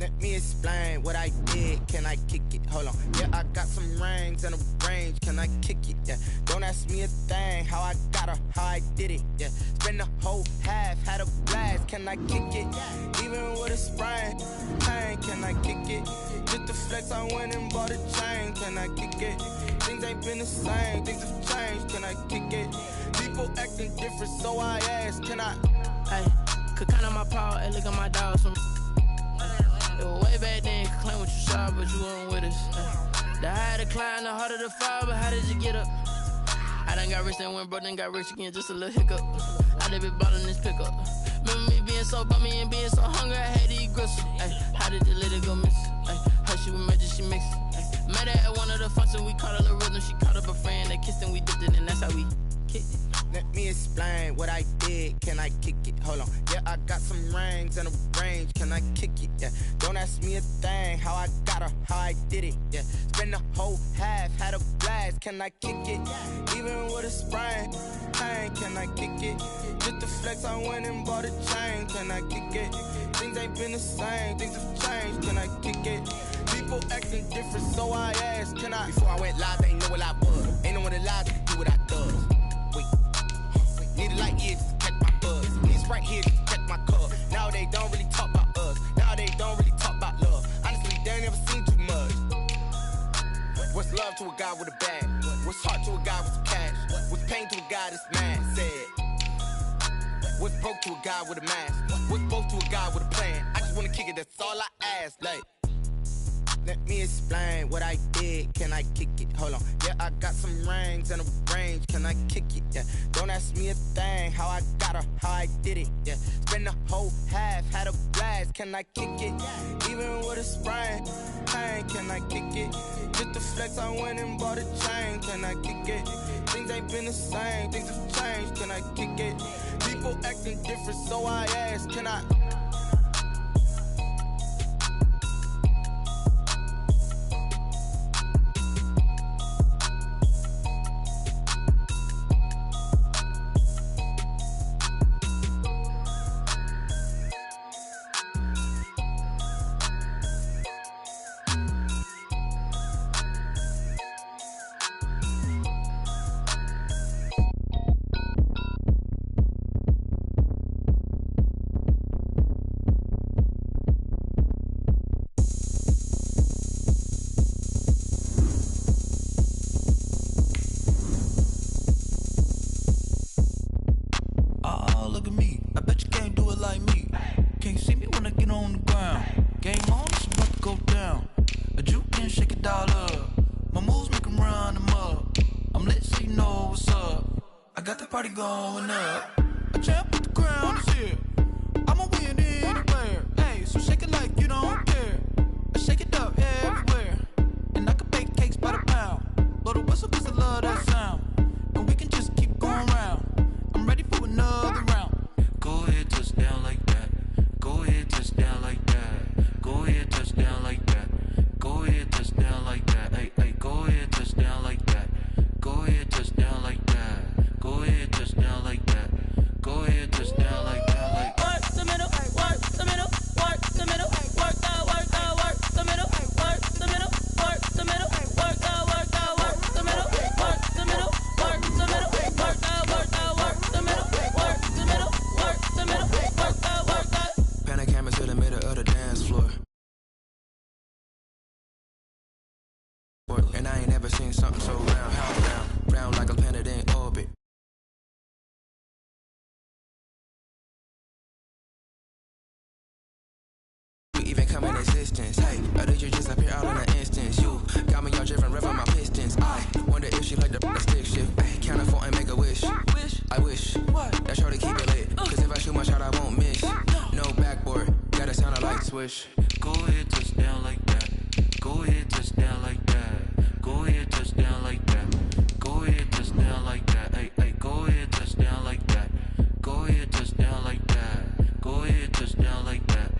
Let me explain what I did. Can I kick it? Hold on. Yeah, I got some rings and a range. Can I kick it? Yeah. Don't ask me a thing. How I got her, how I did it. Yeah. Spend the whole half, had a blast. Can I kick it? Even with a sprain, pain. Can I kick it? Just the flex, I went and bought a chain. Can I kick it? Things ain't been the same. Things have changed. Can I kick it? People acting different, so I ask. Can I? Hey, could count on my power. Hey, look at my dogs. It was way back then, could claim what you saw, but you weren't with us. The higher the climb, the harder the fall, but how did you get up? I done got rich and went broke, then got rich again, just a little hiccup. I done been ballin' this pickup. Remember me being so bummy and being so hungry, I had to eat gristle. Ay, how did you let it go miss? Ay, her she was magic, she mixed. Met her at one of the functions, we caught a little rhythm, she caught up a friend, they kissed and we dipped it, and that's how we kicked it. Let me explain what I did. Can I kick it? Hold on. Yeah, I got some rings and a range. Can I kick it? Yeah. Don't ask me a thing. How I got her, how I did it. Yeah. Spend the whole half, had a blast. Can I kick it? Even with a sprain, pain. Can I kick it? Just the flex, I went and bought a chain. Can I kick it? Things ain't been the same. Things have changed. Can I kick it? People acting different, so I asked. Can I? Before I went live, they ain't know what I was. Ain't no one alive that can do what I does. Wait. Need a light here just to catch my buzz. These right here just to catch my cup. Now they don't really talk about us. Now they don't really talk about love. Honestly, they ain't never seen too much. What's love to a guy with a bag? What's heart to a guy with some cash? What's pain to a guy that's mad? Said. What's broke to a guy with a mask? What's broke to a guy with a plan? I just wanna kick it, that's all I ask. Like, let me explain what I did. Can I kick it? Hold on. Yeah, I got some rings and a range. Can I kick it? Yeah. Don't ask me a thing. How I got her, how I did it. Yeah. Spend the whole half, had a blast. Can I kick it? Even with a sprain, pain. Can I kick it? Just the flex, I went and bought a chain. Can I kick it? Things ain't been the same. Things have changed. Can I kick it? People acting different, so I ask. Can I? Going up, a champ with the crown is here. I'ma win anywhere. Hey, so shake it like you don't care. I shake it up everywhere, and I can bake cakes by the pound. Blow the whistle 'cause I love that sound, and we can just keep going round. I'm ready for another round. Go ahead, touch down like that. Go ahead, touch down like that. Go ahead, touch down like that. Go ahead, touch down like that. Hey, hey, go ahead, touch down like that. Go ahead, touch down like that. Go ahead, touch down like that. Go ahead, touch down like that. Like work the middle, work the middle, work the middle, work the middle, work the middle, work the middle, work the middle, work the middle, work the middle, work the middle, work the middle, work the middle, work the. Pan the camera to the middle of the dance floor. And I ain't never seen something so round, how round, round like a planet in orbit. Even come in existence. Hey, or did you just appear out in an instance? You got me all driven, rev on my pistons. I wonder if she like the stick shift. Ay, count a 4 and make a wish. I wish that shorty keep it lit. 'Cause if I shoot my shot, I won't miss. No backboard, gotta sound a light swish. Go ahead, touch down like that. Go ahead, touch down like that. Go ahead, touch down like that. Go ahead, touch down like that. Hey, hey, go ahead, touch down like that. Go ahead, touch down like that. Go ahead, touch down like that.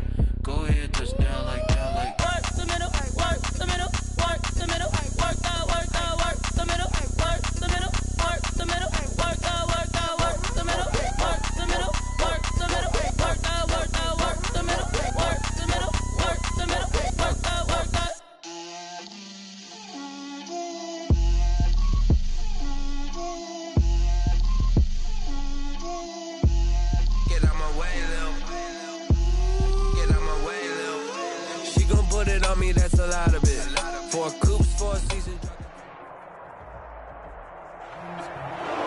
Go ahead, touch down like that. Like work the middle, work the middle, work the middle, work the middle, work the middle, work the middle, work the middle, work the middle, work the middle, work the middle, work the middle, work the middle, work the middle, work the middle, me, that's a lot of it. 4 coops, 4 seasons.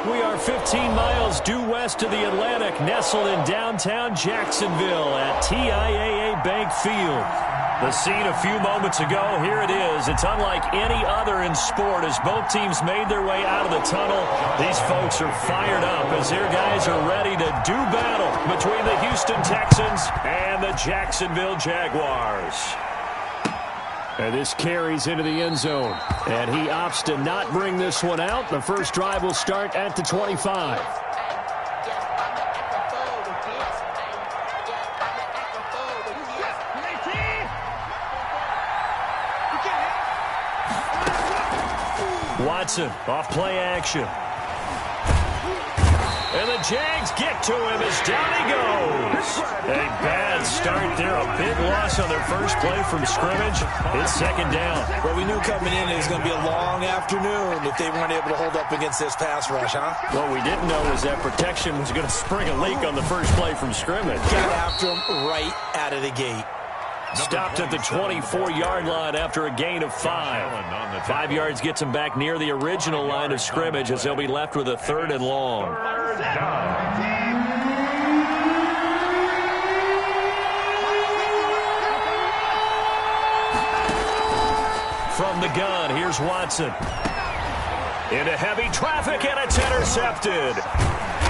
We are 15 miles due west of the Atlantic, nestled in downtown Jacksonville at TIAA Bank Field. The scene a few moments ago, here it is. It's unlike any other in sport as both teams made their way out of the tunnel. These folks are fired up as their guys are ready to do battle between the Houston Texans and the Jacksonville Jaguars. And this carries into the end zone. And he opts to not bring this one out. The first drive will start at the 25. Watson off play action. And the Jags get to him as down he goes. A bad start there. A big loss on their first play from scrimmage. It's second down. Well, we knew coming in it was going to be a long afternoon if they weren't able to hold up against this pass rush, huh? What we didn't know was that protection was going to spring a leak on the first play from scrimmage. Got after him right out of the gate. Stopped at the 24-yard line after a gain of 5. 5 yards gets him back near the original line of scrimmage as they'll be left with a 3rd and long. From the gun, here's Watson. Into heavy traffic, and it's intercepted.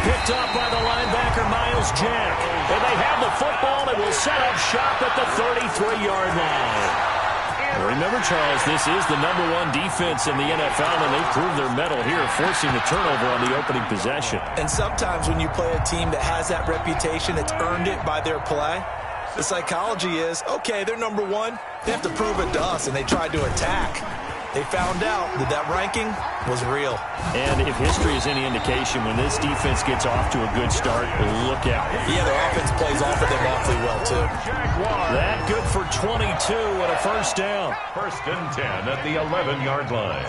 Picked up by the linebacker, Miles Jack. And they have the football and will set up shop at the 33-yard line. Remember, Charles, this is the #1 defense in the NFL, and they proved their mettle here, forcing the turnover on the opening possession. And sometimes when you play a team that has that reputation, that's earned it by their play, the psychology is, okay, they're #1. They have to prove it to us, and they tried to attack. They found out that that ranking was real. And if history is any indication, when this defense gets off to a good start, look out. Yeah, their offense plays off of them awfully well, too. That good for 22 and a first down. 1st and 10 at the 11-yard line.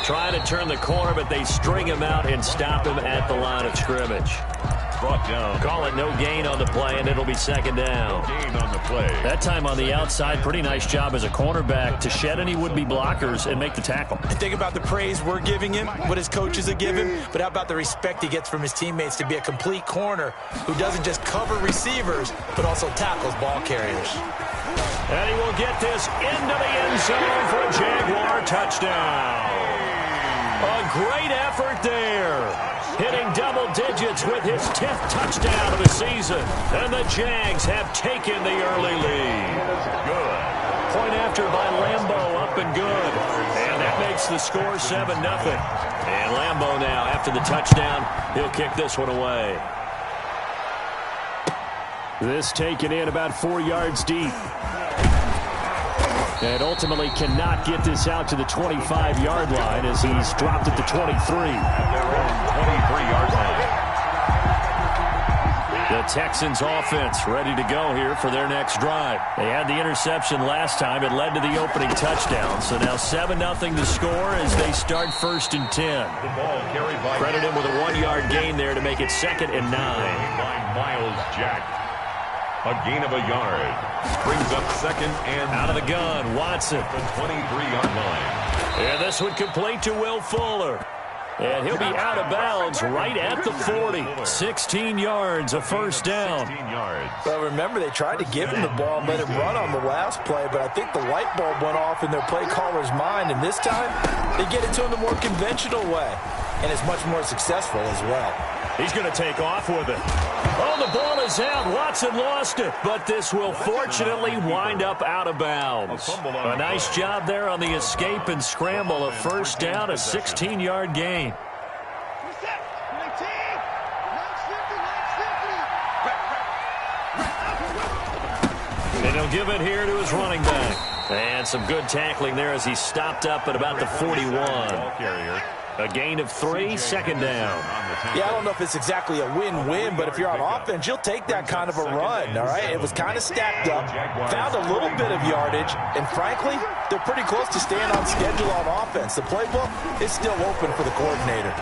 Trying to turn the corner, but they string him out and stop him at the line of scrimmage. Brought down. Call it no gain on the play, and it'll be second down. No gain on the play. That time on the outside, pretty nice job as a cornerback to shed any would-be blockers and make the tackle. Think about the praise we're giving him, what his coaches are giving, but how about the respect he gets from his teammates to be a complete corner who doesn't just cover receivers, but also tackles ball carriers. And he will get this into the end zone for a Jaguar touchdown. A great effort there. Hitting double digits with his 10th touchdown of the season. And the Jags have taken the early lead. Good. Point after by Lambeau, up and good. And that makes the score 7-0. And Lambeau now, after the touchdown, he'll kick this one away. This taken in about 4 yards deep. And ultimately cannot get this out to the 25-yard line as he's dropped at the 23. At their own 23-yard line. The Texans offense ready to go here for their next drive. They had the interception last time. It led to the opening touchdown. So now 7-0 to score as they start 1st and 10. The ball carried by Credit him with a 1-yard gain there to make it 2nd and 9. by Miles Jack. A gain of a yard. Brings up 2nd and out of the gun, Watson. The 23-yard line. And this one complete to Will Fuller. And he'll be out of bounds right at the 40. 16 yards, a first down. 16 yards. Well, remember, they tried to give him the ball and let him run on the last play, but I think the light bulb went off in their play caller's mind, and this time they get it to him the more conventional way, and it's much more successful as well. He's going to take off with it. Oh, the ball is out. Watson lost it, but this will fortunately wind up out of bounds. A nice job there on the escape and scramble. A first down, a 16-yard gain. And he'll give it here to his running back. And some good tackling there as he stopped up at about the 41. A gain of 3, second down. Yeah, I don't know if it's exactly a win-win, but if you're on offense, you'll take that kind of a run, all right? It was kind of stacked up, found a little bit of yardage, and frankly, they're pretty close to staying on schedule on offense. The playbook is still open for the coordinator.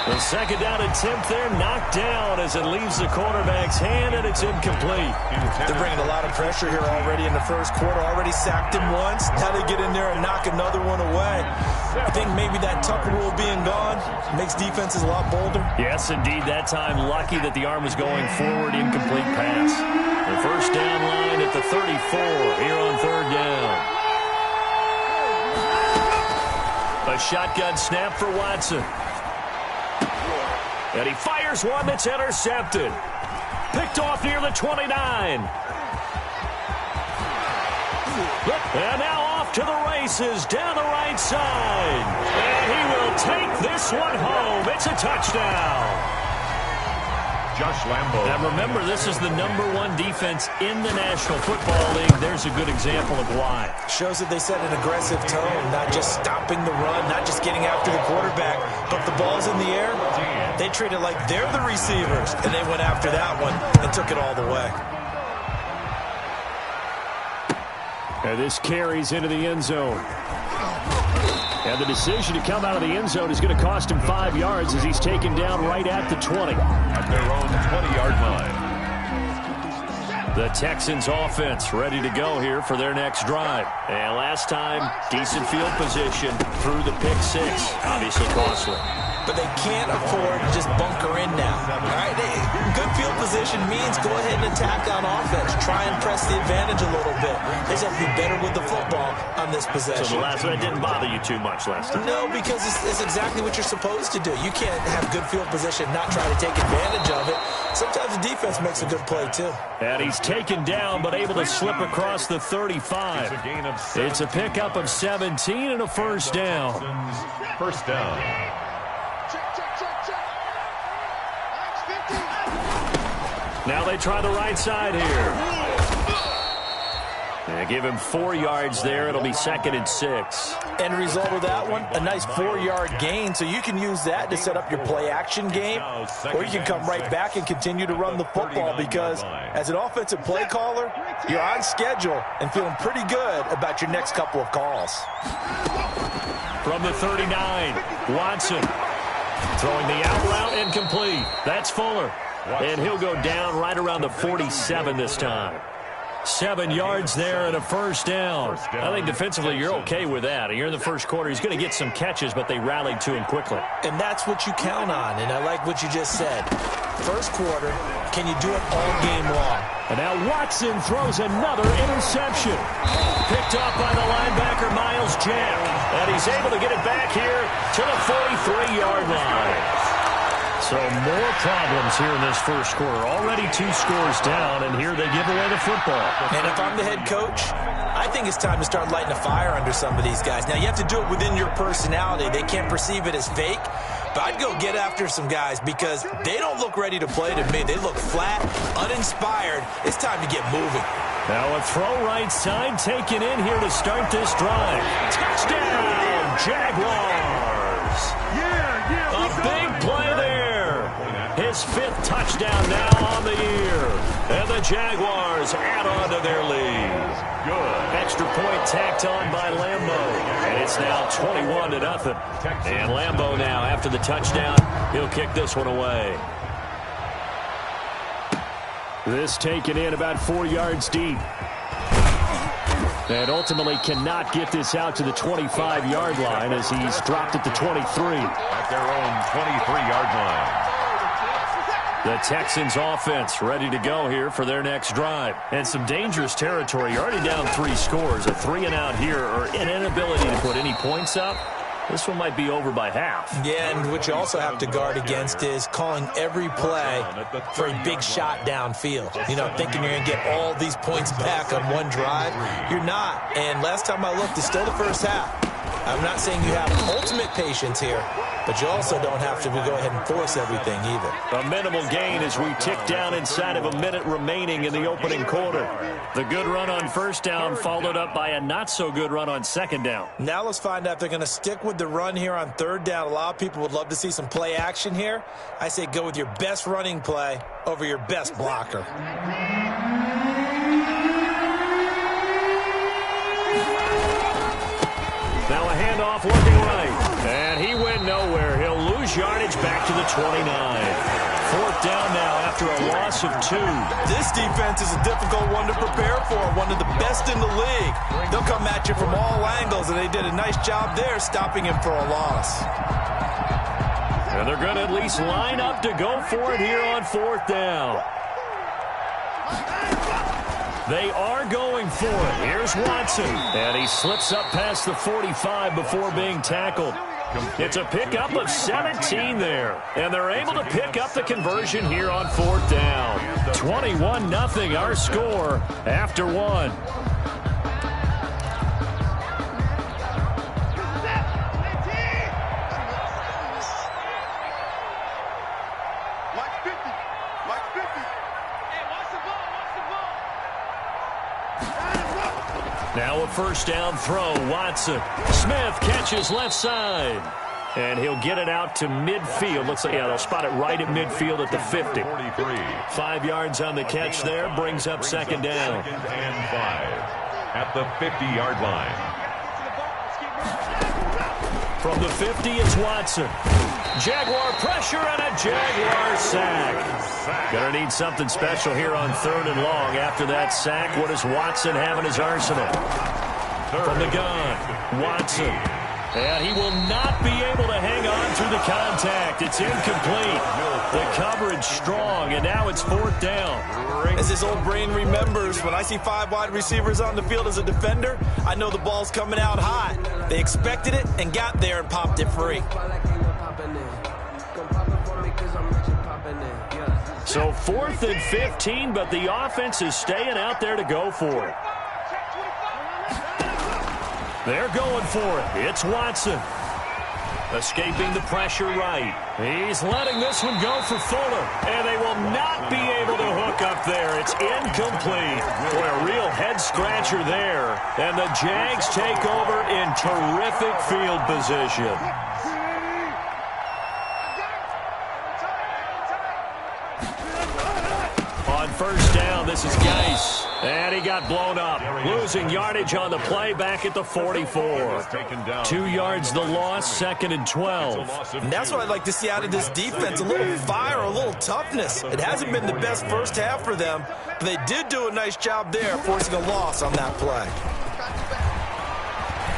The second down attempt there knocked down as it leaves the quarterback's hand, and it's incomplete. They're bringing a lot of pressure here already in the first quarter. Already sacked him once. Now they get in there and knock another one away. I think maybe that Tucker rule being gone makes defenses a lot bolder. Yes, indeed. That time, lucky that the arm was going forward. Incomplete pass. The first down line at the 34 here on third down. A shotgun snap for Watson. And he fires one that's intercepted. Picked off near the 29. And now off to the races down the right side. And he will take this one home. It's a touchdown. Josh Lambo. Now remember, this is the #1 defense in the National Football League. There's a good example of why. Shows that they set an aggressive tone, not just stopping the run, not just getting after the quarterback, but if the ball's in the air, they treat it like they're the receivers, and they went after that one and took it all the way. And this carries into the end zone. And the decision to come out of the end zone is going to cost him 5 yards as he's taken down right at the 20. At their own 20-yard line. The Texans offense ready to go here for their next drive. And last time, decent field position through the pick six. Obviously costly. But they can't afford to just bunker in now. All right? Good field position means go ahead and attack on offense. Try and press the advantage a little bit. They just have to be better with the football on this possession. So the last one didn't bother you too much last time? No, because it's exactly what you're supposed to do. You can't have good field position, not try to take advantage of it. Sometimes the defense makes a good play, too. And he's taken down, but able to slip across the 35. It's a pickup of 17 and a first down. First down. Now they try the right side here. And give him 4 yards there. It'll be 2nd and 6. End result of that one, a nice 4-yard gain. So you can use that to set up your play-action game, or you can come right back and continue to run the football because as an offensive play caller, you're on schedule and feeling pretty good about your next couple of calls. From the 39, Watson throwing the out route incomplete. That's Fuller. And he'll go down right around the 47 this time. 7 yards there and a first down. I think defensively you're okay with that. You're in the first quarter. He's going to get some catches, but they rallied to him quickly. And that's what you count on, and I like what you just said. First quarter, can you do it all game long? And now Watson throws another interception. Picked off by the linebacker, Miles Jack. And he's able to get it back here to the 43-yard line. So more problems here in this first quarter. Already 2 scores down, and here they give away the football. And if I'm the head coach, I think it's time to start lighting a fire under some of these guys. Now, you have to do it within your personality. They can't perceive it as fake. But I'd go get after some guys because they don't look ready to play to me. They look flat, uninspired. It's time to get moving. Now a throw right side taken in here to start this drive. Touchdown, Jaguars. A big play there. His 5th touchdown now on the year. And the Jaguars add on to their lead. Good. Extra point tacked on by Lambo. And it's now 21-0. And Lambo now, after the touchdown, he'll kick this one away. This taken in about 4 yards deep. And ultimately cannot get this out to the 25-yard line as he's dropped at the 23. At their own 23-yard line. The Texans offense ready to go here for their next drive. And some dangerous territory. You're already down 3 scores. A 3-and-out here or an inability to put any points up. This one might be over by half. Yeah, and what you also have to guard against is calling every play for a big shot downfield. You know, thinking you're going to get all these points back on one drive. You're not. And last time I looked, it's still the first half. I'm not saying you have ultimate patience here, but you also don't have to go ahead and force everything either. A minimal gain as we tick down inside of a minute remaining in the opening quarter. The good run on first down followed up by a not-so-good run on second down. Now let's find out if they're going to stick with the run here on third down. A lot of people would love to see some play action here. I say go with your best running play over your best blocker. Now a handoff looking right. And he went nowhere. He'll lose gains yardage back to the 29. 4th down now after a loss of 2. This defense is a difficult one to prepare for, one of the best in the league. They'll come at you from all angles, and they did a nice job there stopping him for a loss. And they're going to at least line up to go for it here on 4th down. They are going for it. Here's Watson. And he slips up past the 45 before being tackled. It's a pickup of 17 there. And they're able to pick up the conversion here on 4th down. 21-0 our score after 1. Now a 1st down throw. Watson. Smith catches left side. And he'll get it out to midfield. Looks like, yeah, they'll spot it right at midfield at the 50. 5 yards on the catch there. Brings up 2nd down. 2nd and 5 at the 50-yard line. From the 50, it's Watson. Jaguar pressure and a Jaguar sack. Gonna need something special here on 3rd and long. After that sack, what does Watson have in his arsenal? From the gun, Watson. And he will not be able to hang on through the contact. It's incomplete. The coverage strong, and now it's 4th down. As his old brain remembers, when I see 5 wide receivers on the field as a defender, I know the ball's coming out hot. They expected it and got there and popped it free. So 4th and 15, but the offense is staying out there to go for it. They're going for it. It's Watson. Escaping the pressure right. He's letting this one go for Fuller. And they will not be able to hook up there. It's incomplete. Boy, a real head-scratcher there. And the Jags take over in terrific field position. On 1st down, this is Geis. And he got blown up. Losing yardage on the play back at the 44. 2 yards the loss, 2nd and 12. And that's what I'd like to see out of this defense. A little fire, a little toughness. It hasn't been the best first half for them, but they did do a nice job there, forcing a loss on that play.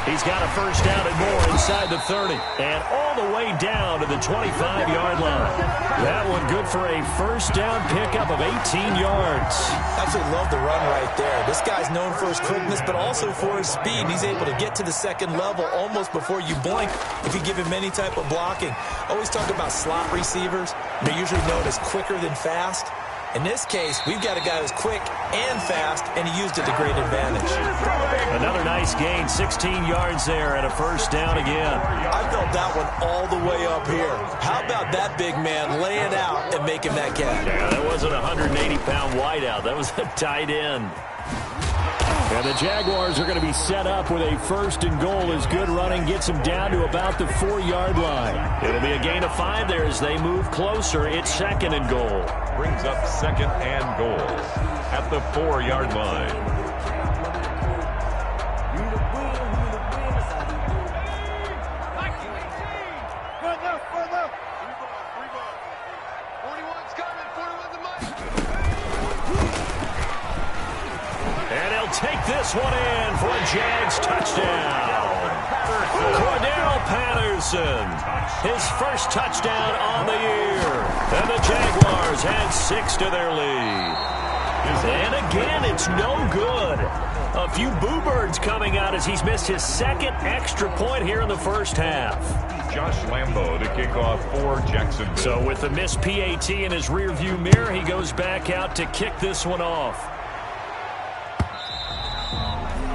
He's got a 1st down and more inside the 30. And all the way down to the 25-yard line. That one good for a 1st down pickup of 18 yards. Absolutely love the run right there. This guy's known for his quickness, but also for his speed. He's able to get to the 2nd level almost before you blink if you give him any type of blocking. Always talk about slot receivers. They're usually known as quicker than fast. In this case, we've got a guy who's quick and fast, and he used it to great advantage. Another nice gain, 16 yards there and a 1st down again. I felt that one all the way up here. How about that big man lay it out and make him that catch? Yeah, that wasn't a 180-pound wideout. That was a tight end. And the Jaguars are going to be set up with a 1st and goal as good running gets them down to about the 4-yard line. It'll be a gain of 5 there as they move closer. It's 2nd and goal. Brings up 2nd and goal at the 4-yard line. Take this one in for a Jags touchdown. Cordero Patterson, his 1st touchdown on the year. And the Jaguars add 6 to their lead. And again, it's no good. A few boo birds coming out as he's missed his 2nd extra point here in the 1st half. Josh Lambo to kick off for Jacksonville. So with the missed PAT in his rearview mirror, he goes back out to kick this one off.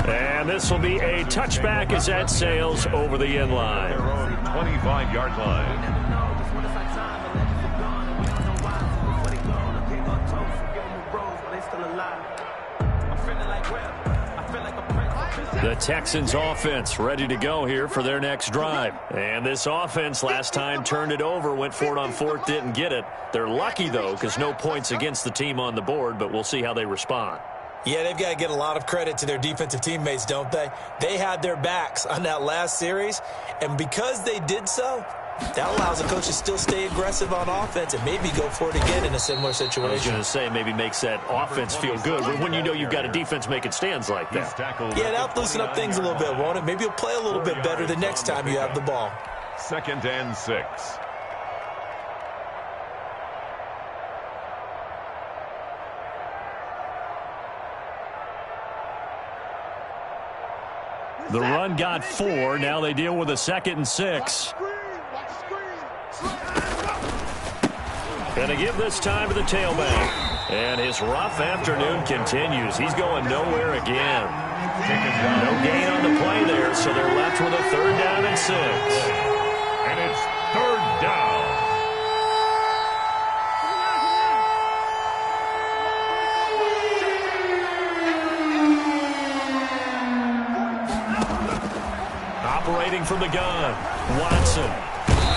And this will be a touchback as that sails over the end line. Their own 25-yard line. The Texans offense ready to go here for their next drive. And this offense last time turned it over, went for it on 4th, didn't get it. They're lucky, though, because no points against the team on the board, but we'll see how they respond. Yeah, they've got to get a lot of credit to their defensive teammates, don't they? They had their backs on that last series, and because they did so, That allows the coach to still stay aggressive on offense and maybe go for it again in a similar situation. I was going to say maybe makes that offense feel good, but when you know you've got a defense making stands like that. Yeah, that'll loosen up things a little bit, won't it? Maybe you'll play a little bit better the next time you have the ball. 2nd and 6. The run got 4. Now they deal with a 2nd and 6. Going to give this time to the tailback. And his rough afternoon continues. He's going nowhere again. No gain on the play there, so they're left with a 3rd down and 6. And it's 3rd down. Operating from the gun, Watson.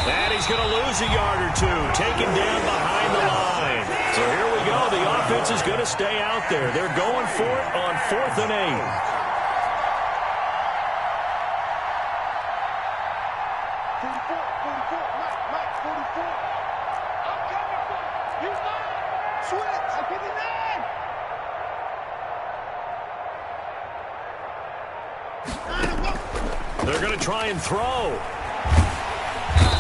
And he's going to lose a yard or 2, taken down behind the line. So here we go. The offense is going to stay out there. They're going for it on 4th and 8. They're going to try and throw.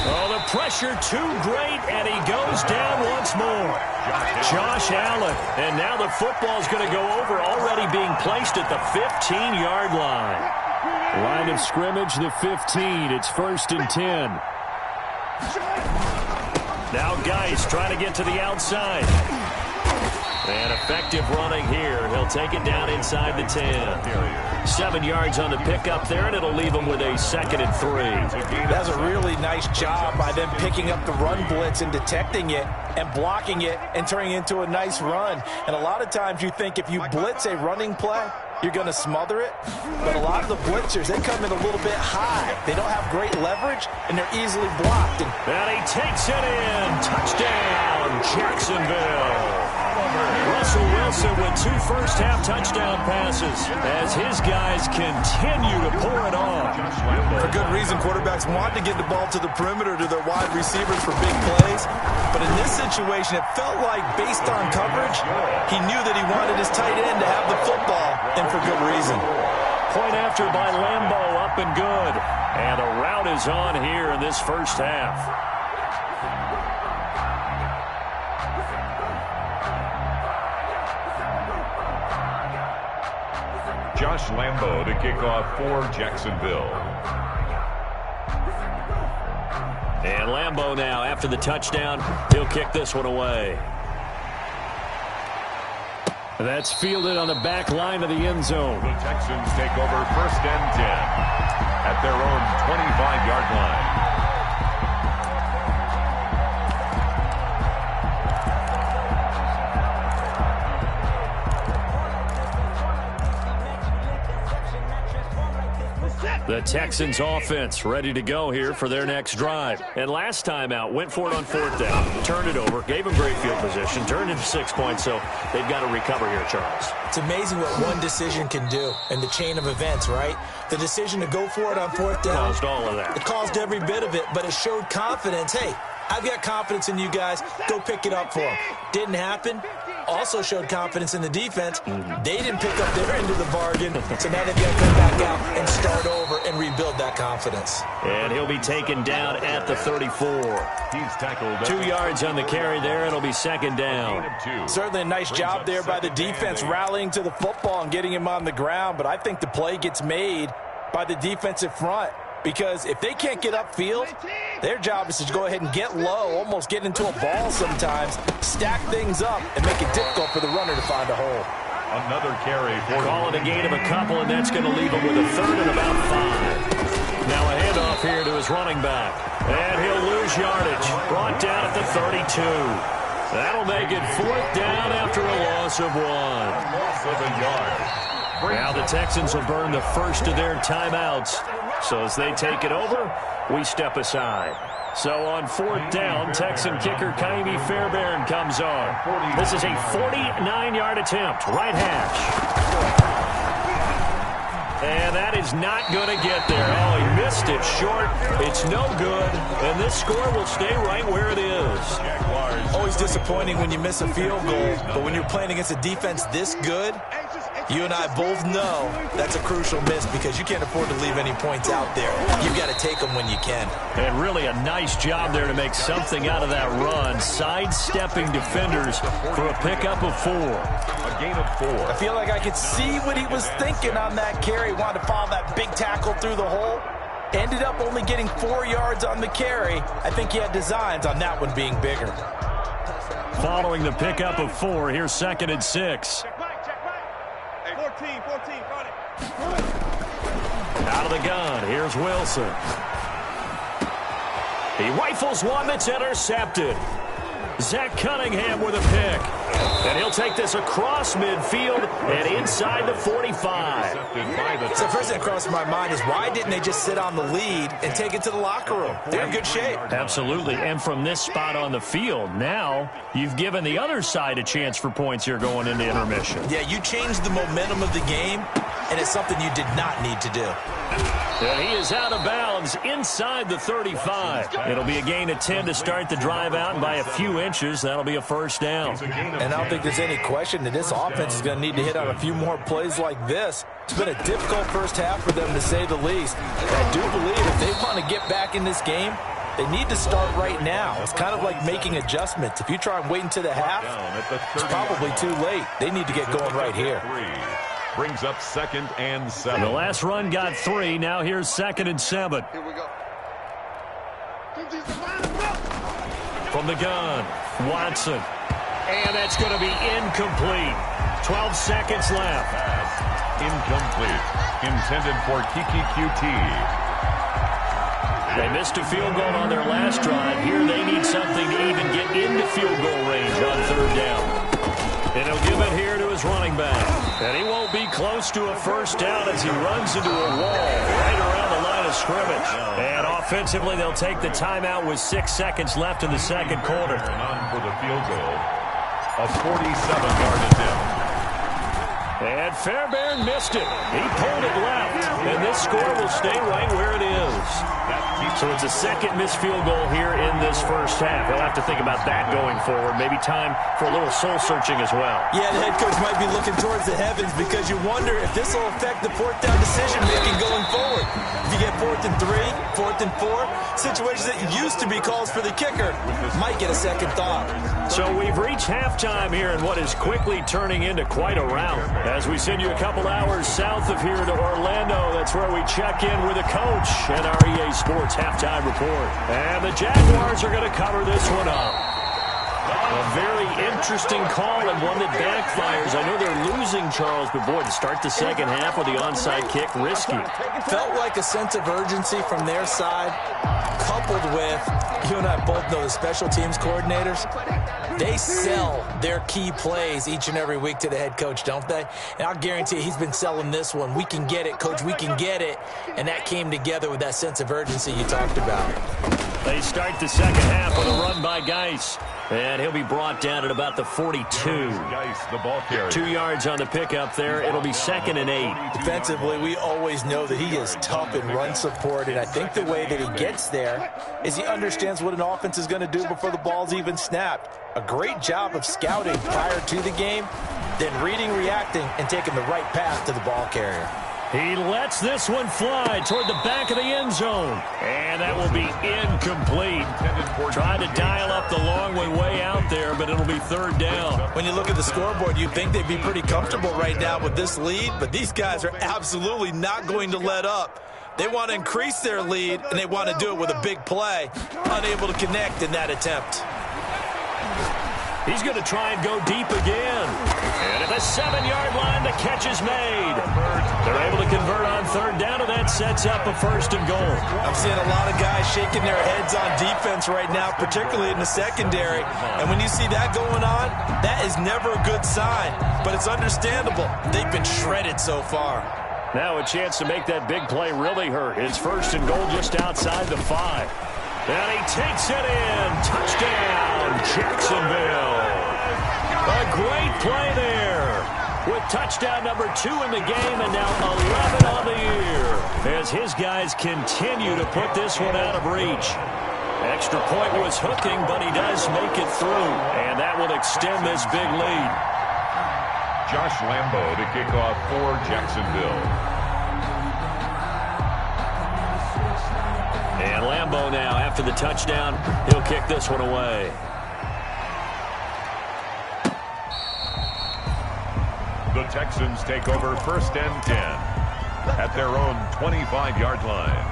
Oh, the pressure too great, and he goes down once more. Josh Allen. And now the football's going to go over, already being placed at the 15-yard line. Line of scrimmage, the 15. It's 1st and 10. Now Geis trying to get to the outside. And effective running here. He'll take it down inside the 10. 7 yards on the pickup there, and it'll leave him with a 2nd and 3. That's a really nice job by them picking up the run blitz and detecting it and blocking it and turning it into a nice run. And a lot of times you think if you blitz a running play, you're going to smother it. But a lot of the blitzers, they come in a little bit high. They don't have great leverage, and they're easily blocked. And he takes it in. Touchdown, Jacksonville. Russell Wilson with 2 first-half touchdown passes as his guys continue to pour it on. For good reason, quarterbacks want to get the ball to the perimeter to their wide receivers for big plays. But in this situation, it felt like based on coverage, he knew that he wanted his tight end to have the football, and for good reason. Point after by Lambeau, up and good. And a rout is on here in this first half. Josh Lambeau to kick off for Jacksonville. And Lambeau now, after the touchdown, he'll kick this one away. That's fielded on the back line of the end zone. The Texans take over 1st and 10 at their own 25-yard line. The Texans offense ready to go here for their next drive. And last time out, went for it on 4th down, turned it over, gave them great field position, turned into 6 points, so they've got to recover here, Charles. It's amazing what one decision can do in the chain of events, right? The decision to go for it on 4th down. Caused all of that. It caused every bit of it, but it showed confidence. Hey, I've got confidence in you guys. Go pick it up for them. Didn't happen. Also showed confidence in the defense. They didn't pick up their end of the bargain, so now they've got to come back out and start over and rebuild that confidence. And he'll be taken down at the 34. He's tackled 2 yards on the carry there. It'll be 2nd down. Certainly a nice job there by the defense rallying to the football and getting him on the ground, but I think the play gets made by the defensive front. Because if they can't get upfield, their job is to go ahead and get low, almost get into a ball sometimes, stack things up, and make it difficult for the runner to find a hole. Another carry for Call it a gain of a couple, and that's going to leave him with a 3rd and about 5. Now a handoff here to his running back. And he'll lose yardage. Brought down at the 32. That'll make it 4th down after a loss of 1. loss of a yard. Now the Texans will burn the first of their timeouts. So as they take it over, we step aside. So on 4th down, Texan kicker Kaimi Fairbairn comes on. This is a 49-yard attempt, right hash. And that is not going to get there. Oh, he missed it short. It's no good. And this score will stay right where it is. Always disappointing when you miss a field goal, but when you're playing against a defense this good, you and I both know that's a crucial miss because you can't afford to leave any points out there. You've got to take them when you can. And really a nice job there to make something out of that run. Sidestepping defenders for a pickup of 4. A gain of 4. I feel like I could see what he was thinking on that carry. Wanted to follow that big tackle through the hole. Ended up only getting 4 yards on the carry. I think he had designs on that one being bigger. Following the pickup of 4, here's 2nd and 6. Hey, 14, got it. Out of the gun, here's Wilson. He rifles one that's intercepted. Zach Cunningham with a pick. And he'll take this across midfield and inside the 45. So first thing that crossed my mind is why didn't they just sit on the lead and take it to the locker room? They're in good shape. Absolutely. And from this spot on the field, now you've given the other side a chance for points here going into intermission. Yeah, you changed the momentum of the game, and it's something you did not need to do. And he is out of bounds inside the 35. It'll be a gain of 10 to start the drive out, and by a few inches, that'll be a first down. And I don't think there's any question that this offense is going to need to hit on a few more plays like this. It's been a difficult first half for them, to say the least. And I do believe if they want to get back in this game, they need to start right now. It's kind of like making adjustments. If you try and wait until the half, it's probably too late. They need to get going right here. Brings up 2nd and 7. The last run got 3. Now here's 2nd and 7. Here we go. From the gun, Watson. And that's going to be incomplete. 12 seconds left. Incomplete. Intended for Kiki QT. They missed a field goal on their last drive. Here they need something to even get into field goal range on 3rd down. And he'll give it here to his running back. And he won't be close to a first down as he runs into a wall right around the line of scrimmage. And offensively, they'll take the timeout with 6 seconds left in the second quarter. And on for the field goal. A 47-yard attempt. And Fairbairn missed it. He pulled it left. And this score will stay right where it is. So it's a second missed field goal here in this first half. He'll have to think about that going forward. Maybe time for a little soul-searching as well. Yeah, the head coach might be looking towards the heavens because you wonder if this will affect the 4th down decision-making going forward. If you get 4th and 3, 4th and 4, situations that used to be calls for the kicker might get a second thought. So we've reached halftime here in what is quickly turning into quite a rout. As we send you a couple hours south of here to Orlando, that's where we check in with a coach and our EA Sports halftime report. And the Jaguars are going to cover this one up. A very interesting call and one that backfires. I know they're losing, Charles, but boy, to start the second half with the onside kick, risky. Felt like a sense of urgency from their side, coupled with, you and I both know the special teams coordinators, they sell their key plays each and every week to the head coach, don't they? And I'll guarantee you he's been selling this one. We can get it, coach, we can get it. And that came together with that sense of urgency you talked about. They start the second half with a run by Geis. And he'll be brought down at about the 42. Geis, the ball carrier. 2 yards on the pickup there. It'll be 2nd and 8. Defensively, we always know that he is tough in run support, and I think the way that he gets there is he understands what an offense is going to do before the ball's even snapped. A great job of scouting prior to the game, then reading, reacting, and taking the right path to the ball carrier. He lets this one fly toward the back of the end zone. And that will be incomplete. Tried to dial up the long one way out there, but it'll be 3rd down. When you look at the scoreboard, you'd think they'd be pretty comfortable right now with this lead, but these guys are absolutely not going to let up. They want to increase their lead, and they want to do it with a big play. Unable to connect in that attempt. He's going to try and go deep again. And at the 7-yard line, the catch is made. They're able to convert on 3rd down, and that sets up a 1st and goal. I'm seeing a lot of guys shaking their heads on defense right now, particularly in the secondary. And when you see that going on, that is never a good sign. But it's understandable. They've been shredded so far. Now a chance to make that big play really hurt. It's 1st and goal just outside the 5. And he takes it in. Touchdown, Jacksonville. A great play there. With touchdown number 2 in the game, and now 11 on the as his guys continue to put this one out of reach. Extra point was hooking, but he does make it through, and that will extend this big lead. Josh Lambo to kick off for Jacksonville. And Lambo now, after the touchdown, he'll kick this one away. The Texans take over 1st and 10 at their own 25-yard line.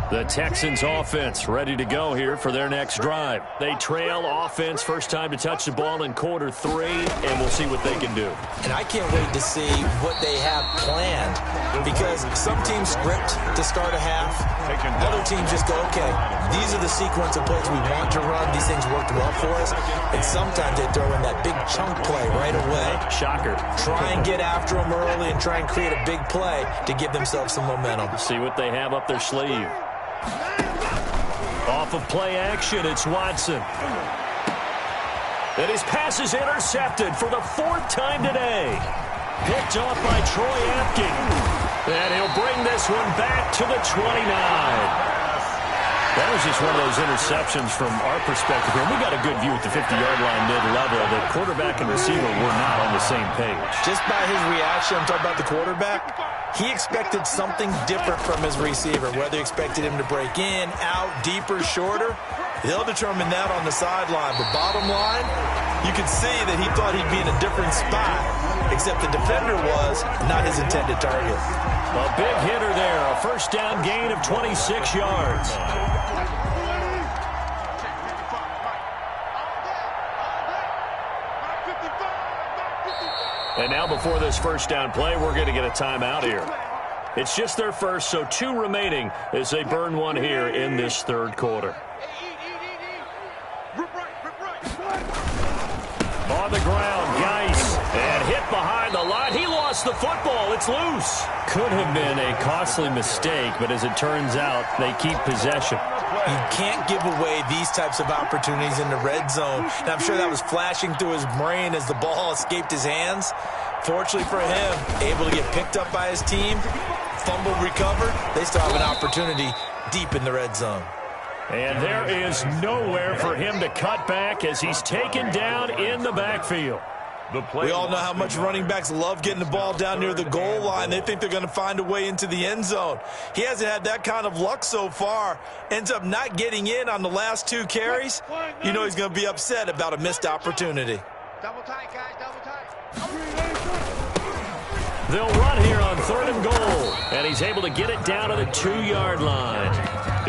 The Texans offense ready to go here for their next drive. They trail offense, first time to touch the ball in quarter 3, and we'll see what they can do. And I can't wait to see what they have planned, because some teams script to start a half. Other teams just go, okay, these are the sequence of plays we want to run. These things worked well for us. And sometimes they throw in that big chunk play right away. Shocker. Try and get after them early and try and create a big play to give themselves some momentum. See what they have up their sleeve. Off of play action, it's Watson. And his pass is intercepted for the 4th time today. Picked off by Troy Apke. And he'll bring this one back to the 29. That was just one of those interceptions from our perspective here. We got a good view at the 50-yard line mid-level. The quarterback and receiver were not on the same page. Just by his reaction, I'm talking about the quarterback, he expected something different from his receiver, whether he expected him to break in, out, deeper, shorter. They'll determine that on the sideline. But bottom line, you could see that he thought he'd be in a different spot, except the defender was not his intended target. A big hitter there, a first down gain of 26 yards. And now before this first down play, we're going to get a timeout here. It's just their first, so 2 remaining as they burn one here in this 3rd quarter. On the ground, Geis, and hit behind the line. He lost the football. It's loose. Could have been a costly mistake, but as it turns out, they keep possession. You can't give away these types of opportunities in the red zone. And I'm sure that was flashing through his brain as the ball escaped his hands. Fortunately for him, able to get picked up by his team, fumble recovered. They still have an opportunity deep in the red zone. And there is nowhere for him to cut back as he's taken down in the backfield. We all know how much running backs love getting the ball down near the goal line. They think they're going to find a way into the end zone. He hasn't had that kind of luck so far. Ends up not getting in on the last 2 carries. You know he's going to be upset about a missed opportunity. Double tight, guys, double tight. They'll run here on 3rd and goal, and he's able to get it down to the 2-yard line.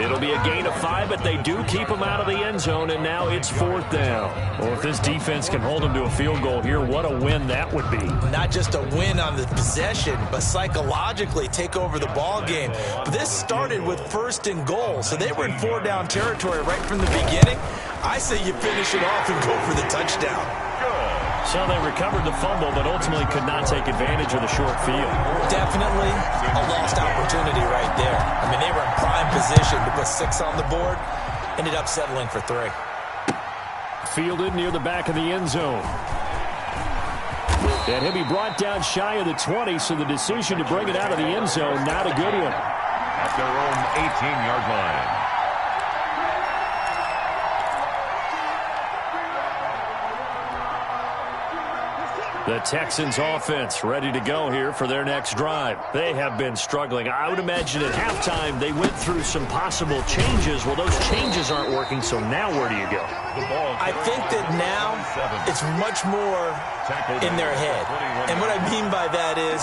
It'll be a gain of 5, but they do keep him out of the end zone, and now it's 4th down. Well, if this defense can hold him to a field goal here, what a win that would be. Not just a win on the possession, but psychologically take over the ball game. But this started with 1st and goal, so they were in 4-down territory right from the beginning. I say you finish it off and go for the touchdown. So they recovered the fumble, but ultimately could not take advantage of the short field. Definitely a lost opportunity right there. I mean, they were in prime position to put 6 on the board. Ended up settling for 3. Fielded near the back of the end zone. And he'll be brought down shy of the 20, so the decision to bring it out of the end zone, not a good one. At their own 18-yard line. The Texans offense ready to go here for their next drive. They have been struggling. I would imagine at halftime they went through some possible changes. Well, those changes aren't working, so now where do you go? I think that now it's much more in their head. And what I mean by that is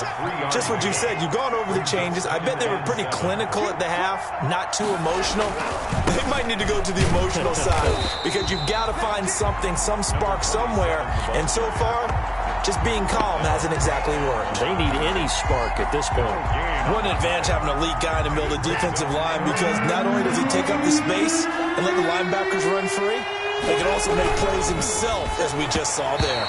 just what you said. You've gone over the changes. I bet they were pretty clinical at the half, not too emotional. They might need to go to the emotional side because you've got to find something, some spark somewhere. And so far, just being calm hasn't exactly worked. They need any spark at this point. What an advantage having an elite guy in the middle of the defensive line, because not only does he take up the space and let the linebackers run free, he can also make plays himself, as we just saw there.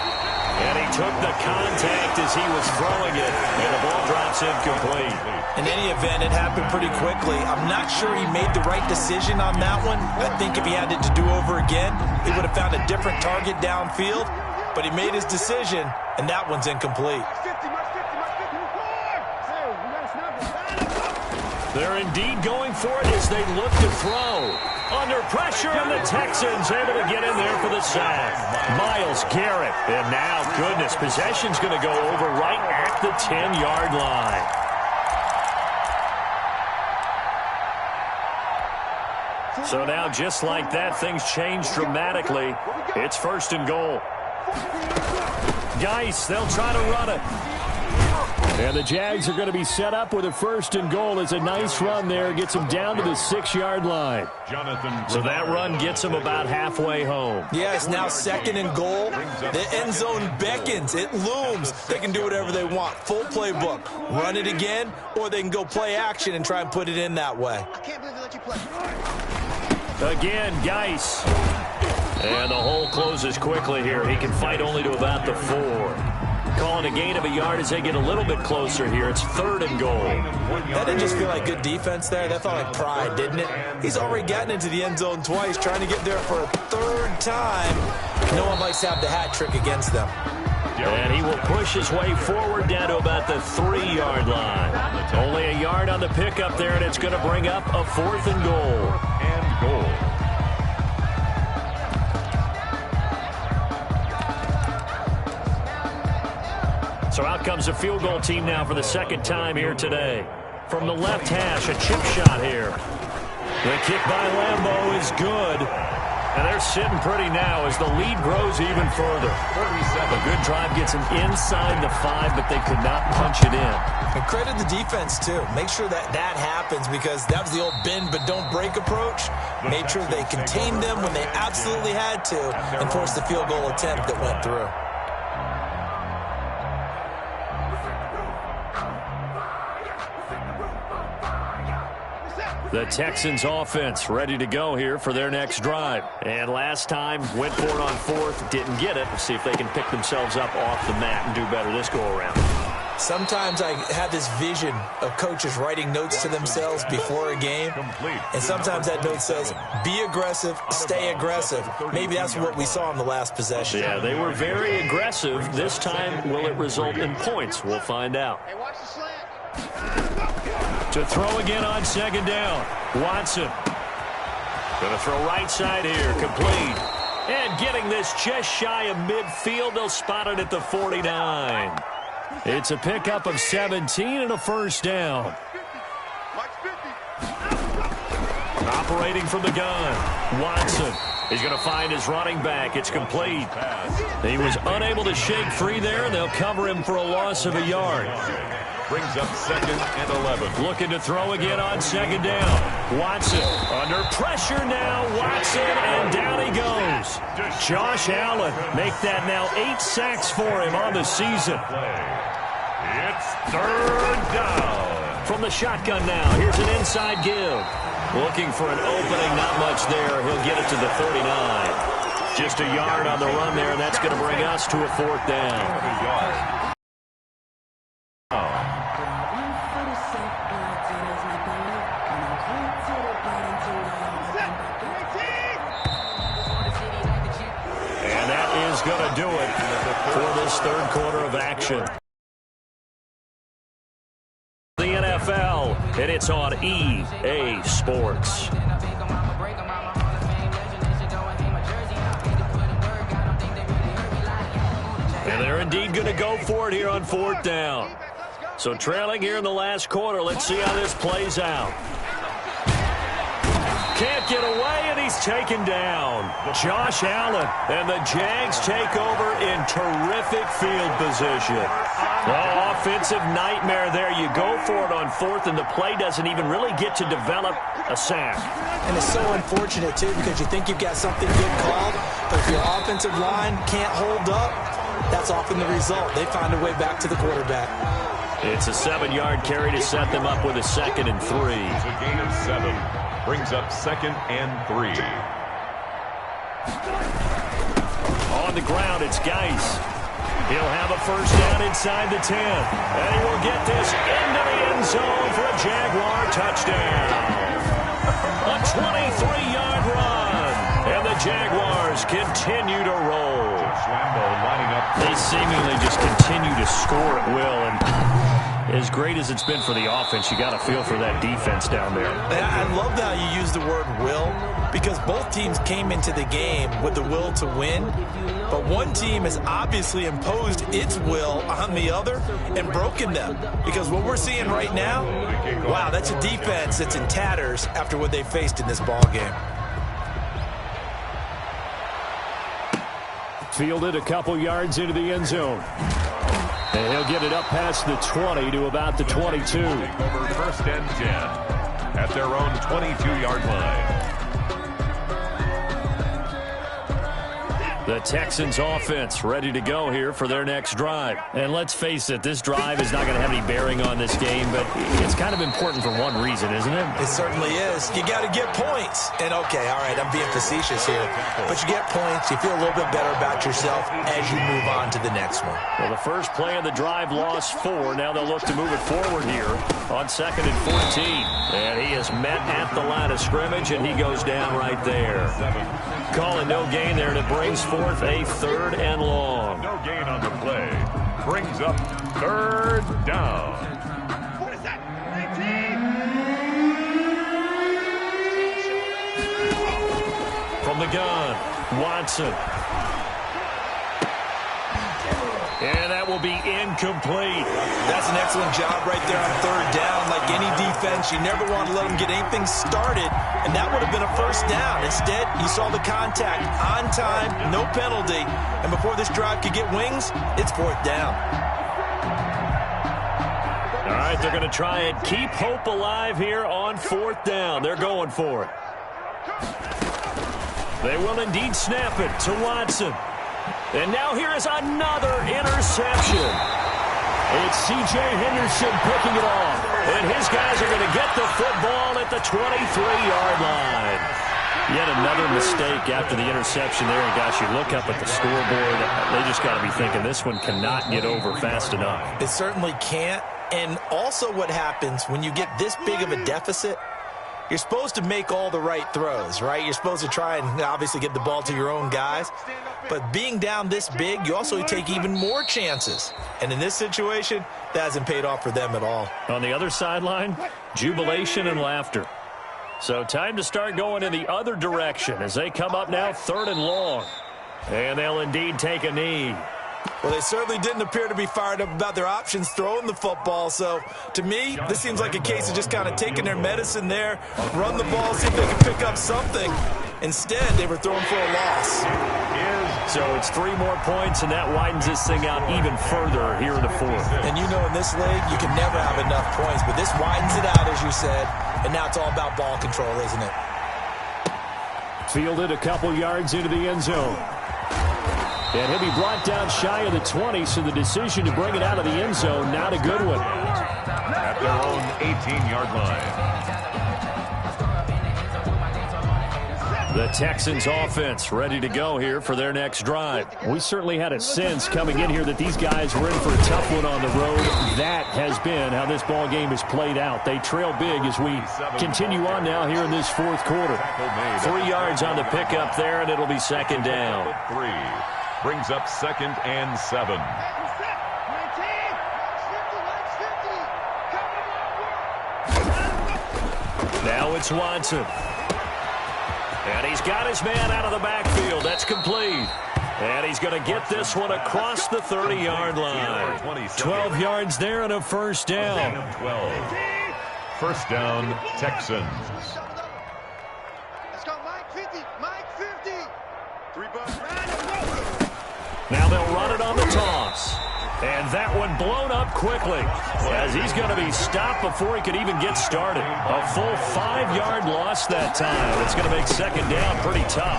And he took the contact as he was throwing it, and the ball dropped That's incomplete. In any event, it happened pretty quickly. I'm not sure he made the right decision on that one. I think if he had it to do over again, he would have found a different target downfield. But he made his decision, and that one's incomplete. They're indeed going for it as they look to throw. Under pressure, and the Texans able to get in there for the sack. Myles Garrett. And now, goodness, possession's going to go over right at the 10-yard line. So now, just like that, things change dramatically. It's 1st and goal. Geis, they'll try to run it. And the Jags are going to be set up with a 1st and goal. It's a nice run there. Gets them down to the 6-yard line. So that run gets them about halfway home. Yeah, it's now 2nd and goal. The end zone beckons. It looms. They can do whatever they want. Full playbook. Run it again, or they can go play action and try and put it in that way. I can't believe they let you play. Again, Geis. And the hole closes quickly here. He can fight only to about the 4. Calling a gain of a yard as they get a little bit closer here. It's 3rd and goal. That didn't just feel like good defense there. That felt like pride, didn't it? He's already gotten into the end zone twice, trying to get there for a 3rd time. No one likes to have the hat trick against them. And he will push his way forward down to about the 3-yard line. Only a yard on the pickup there, and it's going to bring up a 4th and goal. So out comes the field goal team now for the 2nd time here today. From the left hash, a chip shot here. The kick by Lambeau is good. And they're sitting pretty now as the lead grows even further. A good drive gets them inside the 5, but they could not punch it in. And credit the defense, too. Make sure that happens because that was the old bend but don't break approach. Made sure they contained them when they absolutely had to and forced the field goal attempt that went through. The Texans offense ready to go here for their next drive. And last time, went for it on 4th, didn't get it. Let's see if they can pick themselves up off the mat and do better this go-around. Sometimes I have this vision of coaches writing notes to themselves before a game. And sometimes that note says, be aggressive, stay aggressive. Maybe that's what we saw in the last possession. Yeah, they were very aggressive. This time, will it result in points? We'll find out. Hey, watch the slant. To throw again on 2nd down. Watson. Going to throw right side here. Complete. And getting this just shy of midfield. They'll spot it at the 49. It's a pickup of 17 and a 1st down. Operating from the gun. Watson. He's going to find his running back. It's complete. He was unable to shake free there, and they'll cover him for a loss of a yard. Brings up 2nd and 11. Looking to throw again on 2nd down. Watson under pressure now. Watson, and down he goes. Josh Allen make that now 8 sacks for him on the season. It's 3rd down. From the shotgun now, here's an inside give. Looking for an opening, not much there. He'll get it to the 39. Just a yard on the run there, and that's going to bring us to a 4th down. Going to do it for this 3rd quarter of action. The NFL, and it's on EA Sports. And they're indeed going to go for it here on 4th down. So trailing here in the last quarter, let's see how this plays out. Can't get away, and he's taken down. Josh Allen, and the Jags take over in terrific field position. Oh, offensive nightmare there. You go for it on 4th, and the play doesn't even really get to develop a sack. And it's so unfortunate, too, because you think you've got something good called, but if your offensive line can't hold up, that's often the result. They find a way back to the quarterback. It's a 7-yard carry to set them up with a 2nd and 3. It's a gain of 7. Brings up 2nd and 3. On the ground, it's Geis. He'll have a first down inside the 10. And he will get this into the end zone for a Jaguar touchdown. A 23-yard run. And the Jaguars continue to roll. They seemingly just continue to score at will. And as great as it's been for the offense, you got to feel for that defense down there. I love how you use the word will, because both teams came into the game with the will to win. But one team has obviously imposed its will on the other and broken them. Because what we're seeing right now, wow, that's a defense that's in tatters after what they faced in this ball game. Fielded a couple yards into the end zone. And he'll get it up past the 20 to about the 22. Over first and 10 at their own 22-yard line. The Texans offense ready to go here for their next drive. And let's face it, this drive is not going to have any bearing on this game, but it's kind of important for one reason, isn't it? It certainly is. You got to get points. And okay, all right, I'm being facetious here, but you get points, you feel a little bit better about yourself as you move on to the next one. Well, the first play of the drive lost 4. Now they'll look to move it forward here on 2nd and 14. And he is met at the line of scrimmage, and he goes down right there. Calling no gain there, and it brings forth a 3rd and long. No gain on the play. Brings up 3rd down. What is that? 19? From the gun, Watson. And that will be incomplete. That's an excellent job right there on 3rd down. Like any defense, you never want to let them get anything started, and that would have been a first down. Instead, he saw the contact on time, no penalty, and before this drive could get wings, it's 4th down. All right, they're going to try and keep hope alive here on 4th down. They're going for it. They will indeed snap it to Watson. And now here is another interception. It's C.J. Henderson picking it off. And his guys are going to get the football at the 23-yard line. Yet another mistake after the interception there. And gosh, you look up at the scoreboard, they just got to be thinking this one cannot get over fast enough. It certainly can't. And also what happens when you get this big of a deficit, you're supposed to make all the right throws, right? You're supposed to try and obviously get the ball to your own guys. But being down this big, you also take even more chances. And in this situation, that hasn't paid off for them at all. On the other sideline, jubilation and laughter. So time to start going in the other direction as they come up now 3rd and long. And they'll indeed take a knee. Well, they certainly didn't appear to be fired up about their options throwing the football. So, to me, this seems like a case of just kind of taking their medicine there, run the ball, see if they can pick up something. Instead, they were throwing for a loss. So it's 3 more points, and that widens this thing out even further here in the 4th. And you know in this league, you can never have enough points, but this widens it out, as you said, and now it's all about ball control, isn't it? Fielded a couple yards into the end zone. And he'll be brought down shy of the 20, so the decision to bring it out of the end zone, not a good one. At their own 18-yard line. The Texans offense ready to go here for their next drive. We certainly had a sense coming in here that these guys were in for a tough one on the road. That has been how this ball game has played out. They trail big as we continue on now here in this 4th quarter. 3 yards on the pickup there, and it'll be 2nd down. 3 brings up 2nd and 7. Now it's Watson. And he's got his man out of the backfield. That's complete. And he's going to get this one across the 30-yard line. 12 yards there and a first down. 12. First down, Texans. Let's go, Mike 50. Mike 50. 3 bucks. Now they'll run it on the toss. And that one blown up quickly as he's going to be stopped before he could even get started. A full 5-yard loss that time. It's going to make 2nd down pretty tough.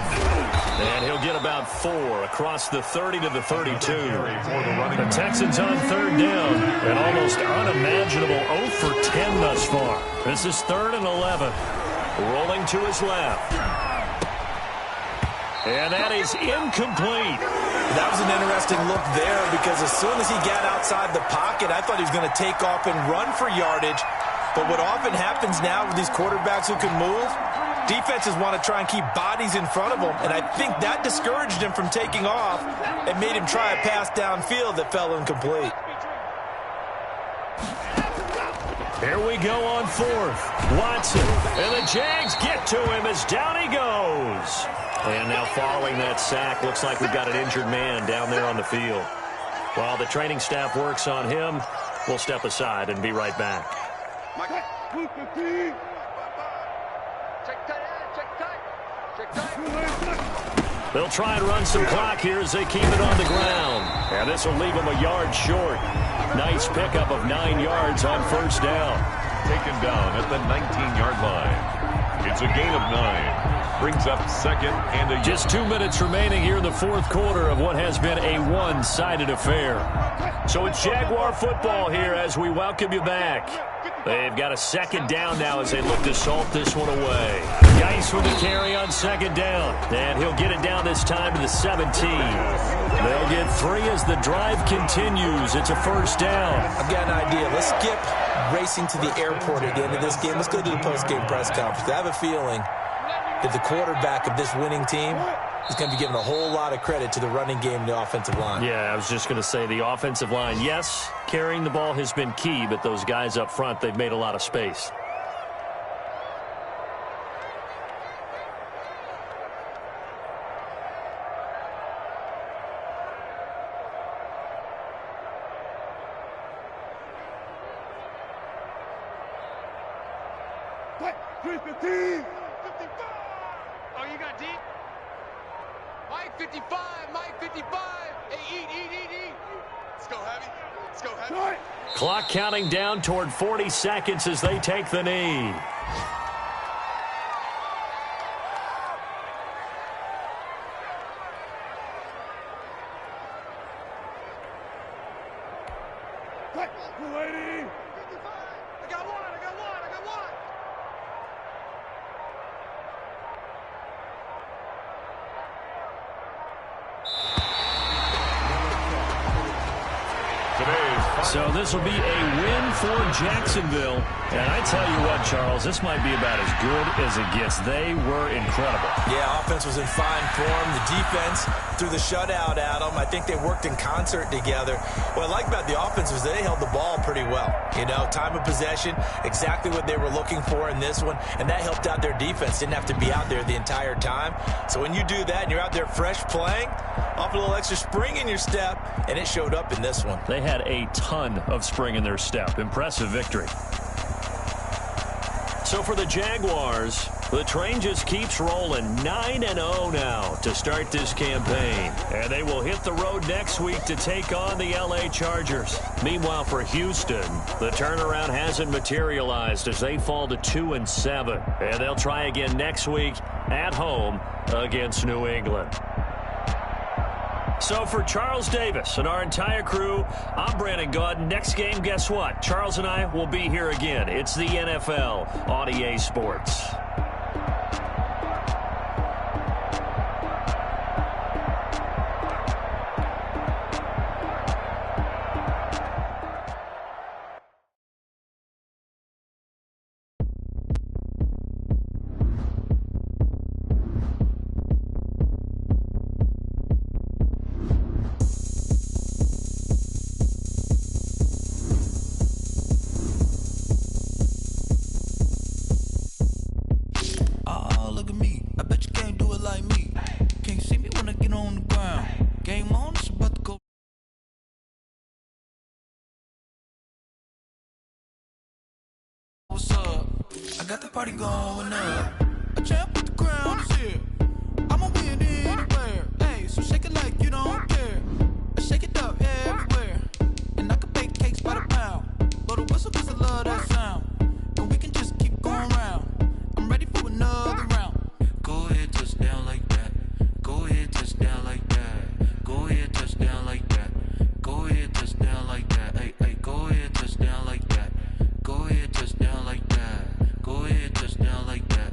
And he'll get about 4 across the 30 to the 32. The Texans on 3rd down. An almost unimaginable 0 for 10 thus far. This is 3rd and 11. Rolling to his left. And that is incomplete. That was an interesting look there because as soon as he got outside the pocket, I thought he was going to take off and run for yardage. But what often happens now with these quarterbacks who can move, defenses want to try and keep bodies in front of them. And I think that discouraged him from taking off and made him try a pass downfield that fell incomplete. Here we go on fourth. Watson, and the Jags get to him as down he goes. And now following that sack, looks like we've got an injured man down there on the field. While the training staff works on him, we'll step aside and be right back. They'll try and run some clock here as they keep it on the ground. And this will leave them a yard short. Nice pickup of 9 yards on first down. Taken down at the 19-yard line. It's a gain of 9. Brings up second and a yard. Just 2 minutes remaining here in the fourth quarter of what has been a one-sided affair. So it's Jaguar football here as we welcome you back. They've got a second down now as they look to salt this one away. Geis with the carry on second down. And he'll get it down this time to the 17. They'll get 3 as the drive continues. It's a first down. I've got an idea. Let's skip racing to the airport at the end of this game. Let's go to the post-game press conference. I have a feeling that the quarterback of this winning team is going to be given a whole lot of credit to the running game and the offensive line. Yeah, I was just going to say the offensive line, yes, carrying the ball has been key, but those guys up front, they've made a lot of space. Oh, you got deep? Mike 55, Mike 55. Hey, eat. Let's go heavy. Let's go heavy. Clock counting down toward 40 seconds as they take the knee. Lady. I got one. So this will be a win for Jacksonville. And I tell you what, Charles, this might be about as good as it gets. They were incredible. Yeah, offense was in fine form. The defense threw the shutout at them. I think they worked in concert together. What I like about the offense was they held the ball pretty well. You know, time of possession, exactly what they were looking for in this one. And that helped out their defense. Didn't have to be out there the entire time. So when you do that and you're out there fresh playing, off a little extra spring in your step, and it showed up in this one. They had a ton of spring in their step. Impressive victory. So for the Jaguars, the train just keeps rolling. 9-0 now to start this campaign. And they will hit the road next week to take on the LA Chargers. Meanwhile, for Houston, the turnaround hasn't materialized as they fall to 2-7. And they'll try again next week at home against New England. So for Charles Davis and our entire crew, I'm Brandon Gaudin. Next game, guess what? Charles and I will be here again. It's the NFL on EA Sports. Got the party going up. A champ with the crown is here. I'ma win anywhere. Hey, so shake it like you don't care. I shake it up everywhere. And I can bake cakes by the pound. Blow the whistle 'cause I love that sound. And we can just keep going round. I'm ready for another round. Go ahead, touch down like that. Go ahead, touch down like that. Go ahead, touch down like that. Go ahead, touch down like that. Hey, hey, go ahead, touch down like that. Go ahead, touch down like that. Go ahead, touch down like that.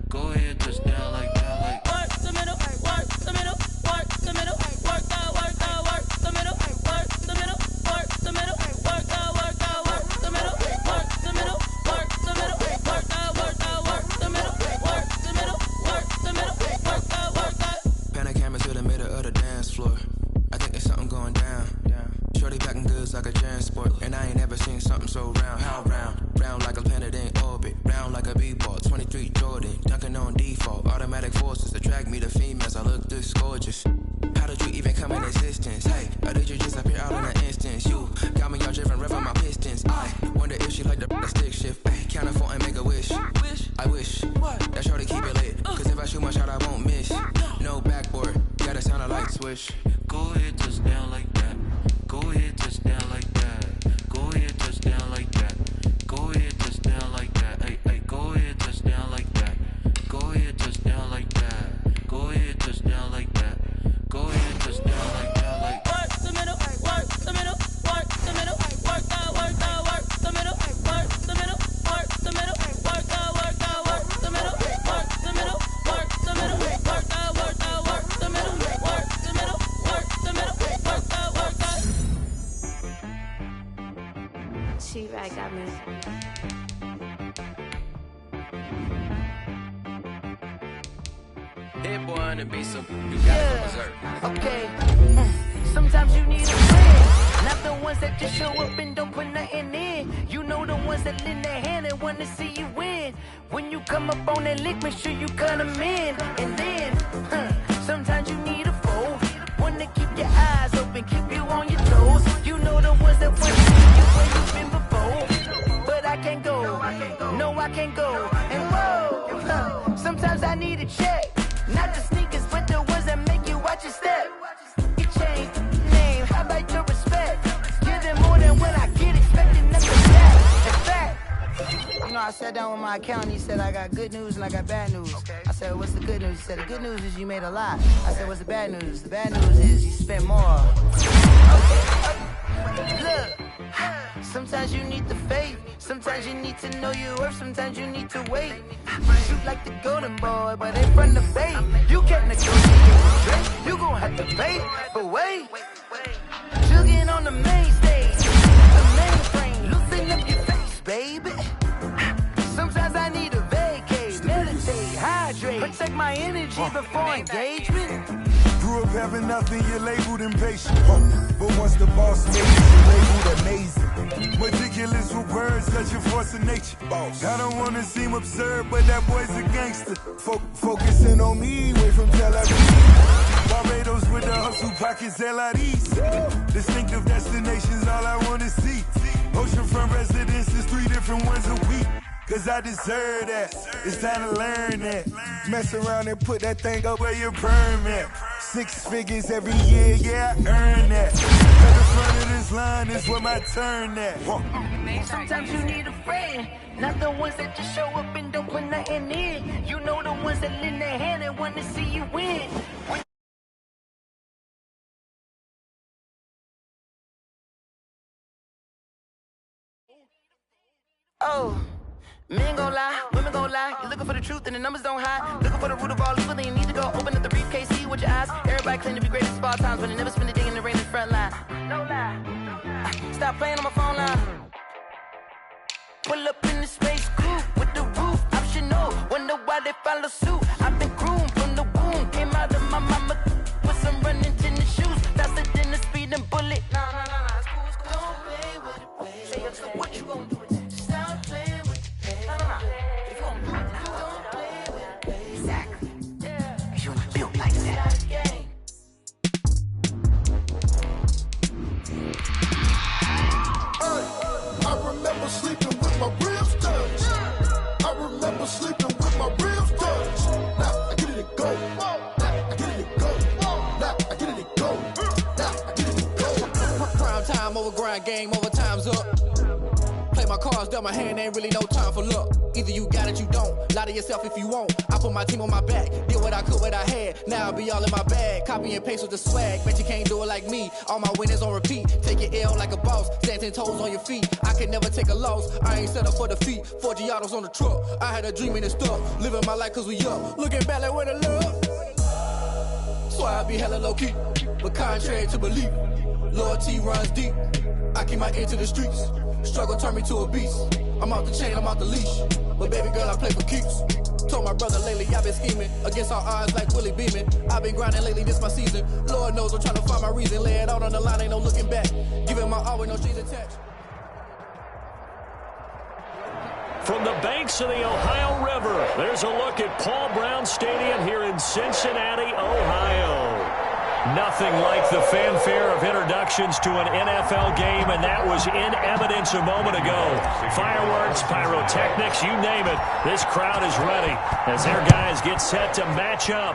Go ahead, touch down like that. Like work the middle, work Magnetic forces attract me to females. I look this gorgeous. How did you even come in existence? Hey, or did you just appear out in an instance? You got me all driven, revving my pistons. I wonder if she like the stick shift. Hey, count it 4 and make a wish. I wish that shorty keep it lit. Cause if I shoot my shot, I won't miss. No backboard, gotta sound a light switch. Go ahead, touch down like that. Go ahead, touch down like that. Go ahead, touch down like that. Go ahead, touch down like that. Hey, hey, go ahead, touch down like that. Go ahead, touch down like that. Go ahead, touch down like that. Go ahead, touch down like that. Like work the middle, work the middle, work the middle, work the middle, work the middle, work the middle, work the middle, work the middle, work the middle, work the middle, work the middle, work the middle, work the middle, work the middle, work the. She-Rag got me. Hit boy on the beat, so you gotta go berserk. Okay. Sometimes you need a friend, not the ones that just show up and don't put nothing in. You know the ones that lend their hand and want to see you win. When you come up on that lick, make sure you cut them in. And then, sometimes you need a foe, one to keep your eyes open, keep you on your toes. You know the ones that want to see you where you've been before. But I can't go, no I can't go. And whoa, sometimes I need a check. Not the sneakers, but the ones that make you watch your step. You change name, how about your respect? Give them more than what I get, expecting nothing back. In fact, you know, I sat down with my accountant, he said I got good news and I got bad news. I said, what's the good news? He said, the good news is you made a lot. I said, what's the bad news? The bad news is you spent more. Okay. Look, sometimes you need the faith. Sometimes you need to know your worth. Sometimes you need to wait. Shoot like the golden boy, but ain't from the bay. You can't negotiate with Drake. You gon' have to pay. But wait, jugging on the main stage, the mainframe, loosen up your face, baby. Sometimes I need a vacate, meditate, hydrate, protect my energy before engagement. Grew up having nothing, you're labeled impatient. But once the boss made you, you're labeled amazing. Ridiculous with words, such a force of nature. I don't wanna seem absurd, but that boy's a gangster. Focusing on me, way from Tel Aviv. Barbados with the hustle pockets, LIDs. Distinctive destinations, all I wanna see. Oceanfront residences, 3 different ones a week. Cause I deserve that, it's time to learn that. Mess around and put that thing up where your perm at. 6 figures every year, yeah, I earn that. At the front of this line is where my turn at. Sometimes you need a friend, not the ones that just show up and don't put nothing in. You know the ones that lend their hand and want to see you win. Oh. Men gon' lie, women gon' lie. You're looking for the truth and the numbers don't hide. Looking for the root of all evil, then you need to go open up the briefcase, see with your eyes. Everybody claim to be greatest of all times, but they never spend a day in the rain in the front line. No lie. Stop playing on my phone line. Pull up in the space coupe with the roof optional. Wonder why they follow suit. I've been groomed from the womb. Came out of my mama with some running tennis shoes. Faster than the speeding bullet. Nah, it's cool, it's cool. Don't play with it, baby. So what you gon' do with it? Stop playing with it. If you don't play with it, baby. Exactly. Yeah. You built like that. I remember sleeping with my ribs touched. I remember sleeping with my ribs touched. Now I get it to go. Now I get it to go. Now I get it to go. Now I get it to go. Prime time over grind game, over time's up. Play my cards, dealt my hand, ain't really no time for luck. Either you got it, you don't. Lie to yourself if you won't. I put my team on my back, did what I could, what I had. Now I'll be all in my bag, copy and paste with the swag. Bet you can't do it like me. All my winners on repeat. Take your L like a boss, stand 10 toes on your feet. I can never take a loss. I ain't set up for defeat. 4 Giottos on the truck. I had a dream and it stuck. Living my life cause we up. Looking back like where the love. So I be hella low key, but contrary to belief, loyalty runs deep. I keep my ear to the streets. Struggle turned me to a beast. I'm out the chain, I'm out the leash. But baby girl, I play for keeps. Told my brother lately, I've been scheming against all odds like Willie Beeman. I've been grinding lately, this my season. Lord knows I'm trying to find my reason. Lay it out on the line, ain't no looking back. Giving my all with no strings attached. From the banks of the Ohio River. There's a look at Paul Brown Stadium here in Cincinnati, Ohio. Nothing like the fanfare of introductions to an NFL game, and that was in evidence a moment ago. Fireworks, pyrotechnics, you name it. This crowd is ready as their guys get set to match up.